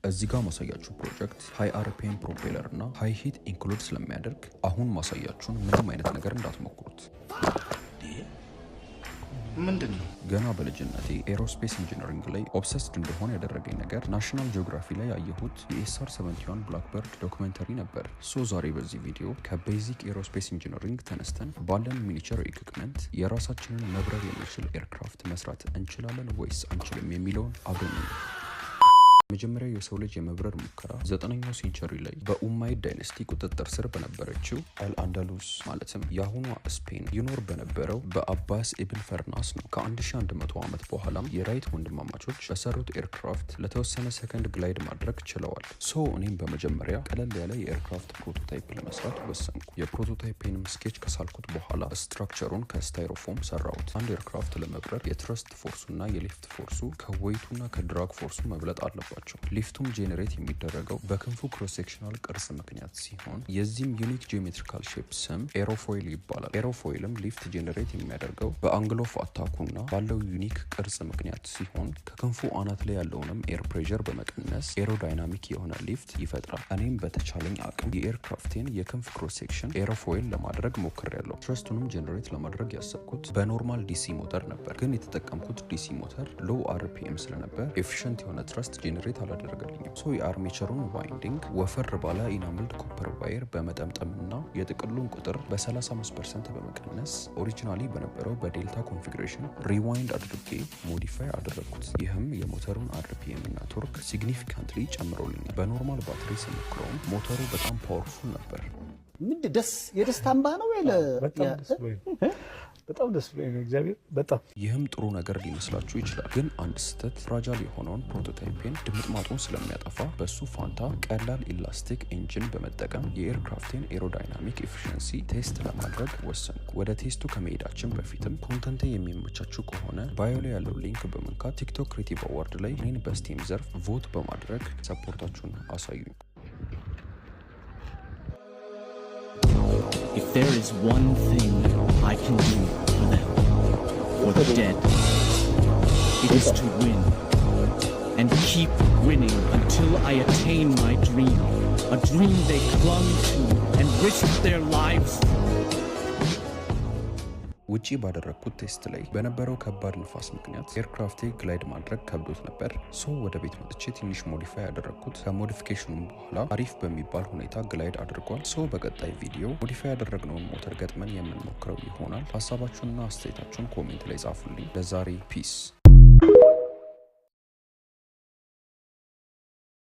እዚህ ጋር ማሳያችሁ ፕሮጀክት ሃይ አርፒኤም ፕሮፔለር እና ሃይ ሂት ኢንክሉድ ስለሚያደርግ አሁን ማሳያችሁን ምንም አይነት ነገር እንዳትሞክሩት። ምንድነው? ገና በልጅነቴ ኤሮስፔስ ኢንጂነሪንግ ላይ ኦብሰስድ እንደሆነ ያደረገኝ ነገር ናሽናል ጂኦግራፊ ላይ ያየሁት የኤስአር 71 ብላክበርድ ዶክመንተሪ ነበር። ዛሬ በዚህ ቪዲዮ ከቤዚክ ኤሮስፔስ ኢንጂነሪንግ ተነስተን ባለን ሚኒቸር ኢኩዊፕመንት የራሳችንን መብረር የሚችል ኤርክራፍት መስራት እንችላለን ወይስ አንችልም የሚለውን አብረን ነው። መጀመሪያው የሰው ልጅ የመብረር ሙከራ 9ኛው ሴንቸሪ ላይ በኡማይድ ዳይነስቲ ቁጥጥር ስር በነበረችው አልአንዳሉስ ማለትም የአሁኗ ስፔን ይኖር በነበረው በአባስ ኢብን ፈርናስ ነው። ከ1100 ዓመት በኋላም የራይት ወንድማማቾች በሰሩት ኤርክራፍት ለተወሰነ ሰከንድ ግላይድ ማድረግ ችለዋል። እኔም በመጀመሪያ ቀለል ያለ የኤርክራፍት ፕሮቶታይፕ ለመስራት ወሰንኩ። የፕሮቶታይፔንም ስኬች ከሳልኩት በኋላ ስትራክቸሩን ከስታይሮፎም ሰራሁት። አንድ ኤርክራፍት ለመብረር የትረስት ፎርሱና የሊፍት ፎርሱ ከዌይቱና ከድራግ ፎርሱ መብለጥ አለበት። ሊፍቱም ጄኔሬት የሚደረገው በክንፉ ክሮስ ሴክሽናል ቅርጽ ምክንያት ሲሆን የዚህም ዩኒክ ጂኦሜትሪካል ሼፕ ስም ኤሮፎይል ይባላል። ኤሮፎይልም ሊፍት ጄኔሬት የሚያደርገው በአንግል ኦፍ አታኩና ባለው ዩኒክ ቅርጽ ምክንያት ሲሆን ከክንፉ አናት ላይ ያለውንም ኤር ፕሬሸር በመቀነስ ኤሮዳይናሚክ የሆነ ሊፍት ይፈጥራል። እኔም በተቻለኝ አቅም የኤርክራፍቴን የክንፍ ክሮስ ሴክሽን ኤሮፎይል ለማድረግ ሞክሬያለሁ። ትረስቱንም ጄኔሬት ለማድረግ ያሰብኩት በኖርማል ዲሲ ሞተር ነበር፣ ግን የተጠቀምኩት ዲሲ ሞተር ሎው አርፒኤም ስለነበር ኤፊሽንት የሆነ ትረስት ጄኔሬት አላደረገልኝም። የአርሜቸሩን ዋይንዲንግ ወፈር ባለ ኢናምልድ ኮፐር ዋየር በመጠምጠምና የጥቅሉን ቁጥር በ35% በመቀነስ ኦሪጂናሊ በነበረው በዴልታ ኮንፊግሬሽን ሪዋይንድ አድርጌ ሞዲፋይ አደረግኩት። ይህም የሞተሩን አርፒኤም እና ቶርክ ሲግኒፊካንትሊ ጨምሮልኛል። በኖርማል ባትሪ ስሞክረውም ሞተሩ በጣም ፓወርፉል ነበር። የደስታ እንባ ነው በጣም ደስ ብሎኝ ነው እግዚአብሔር በጣም። ይህም ጥሩ ነገር ሊመስላችሁ ይችላል፣ ግን አንድ ስህተት ፍራጃል የሆነውን ፕሮቶታይፔን ድምጥማጡን ስለሚያጠፋ በሱ ፋንታ ቀላል ኢላስቲክ ኢንጂን በመጠቀም የኤርክራፍቴን ኤሮዳይናሚክ ኤፊሽንሲ ቴስት ለማድረግ ወሰንኩ። ወደ ቴስቱ ከመሄዳችን በፊትም ኮንተንት የሚመቻችሁ ከሆነ ባዮ ላይ ያለው ሊንክ በመንካት ቲክቶክ ክሬቲቭ አዋርድ ላይ እኔን በስቴም ዘርፍ ቮት በማድረግ ሰፖርታችሁን አሳዩኝ። If there is one thing I can do for them, for the dead, it is to win, and keep winning until I attain my dream, a dream they clung to and risked their lives for. ውጪ ባደረግኩት ቴስት ላይ በነበረው ከባድ ንፋስ ምክንያት ኤርክራፍቴ ግላይድ ማድረግ ከብዶት ነበር። ወደ ቤት መጥቼ ትንሽ ሞዲፋይ ያደረግኩት። ከሞዲፊኬሽኑም በኋላ አሪፍ በሚባል ሁኔታ ግላይድ አድርጓል። በቀጣይ ቪዲዮ ሞዲፋይ ያደረግነውን ሞተር ገጥመን የምንሞክረው ይሆናል። ሀሳባችሁንና አስተያየታችሁን ኮሜንት ላይ ጻፉልኝ። ለዛሬ ፒስ።